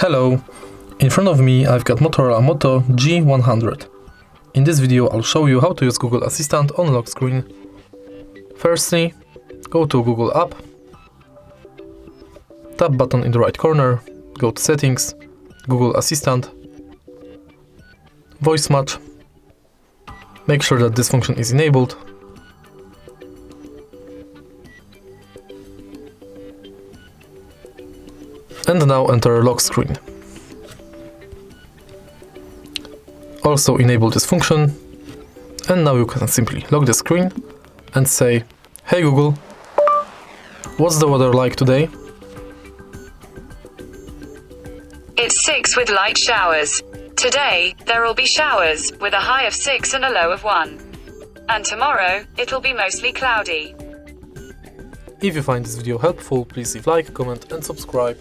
Hello! In front of me I've got Motorola Moto G100. In this video I'll show you how to use Google Assistant on lock screen. Firstly, go to Google app, tap button in the right corner, go to Settings, Google Assistant, Voice Match. Make sure that this function is enabled. And now enter lock screen. Also enable this function, and now you can simply lock the screen and say, "Hey Google, what's the weather like today?" It's 6 with light showers. Today, there will be showers, with a high of 6 and a low of 1. And tomorrow, it'll be mostly cloudy. If you find this video helpful, please leave like, comment and subscribe.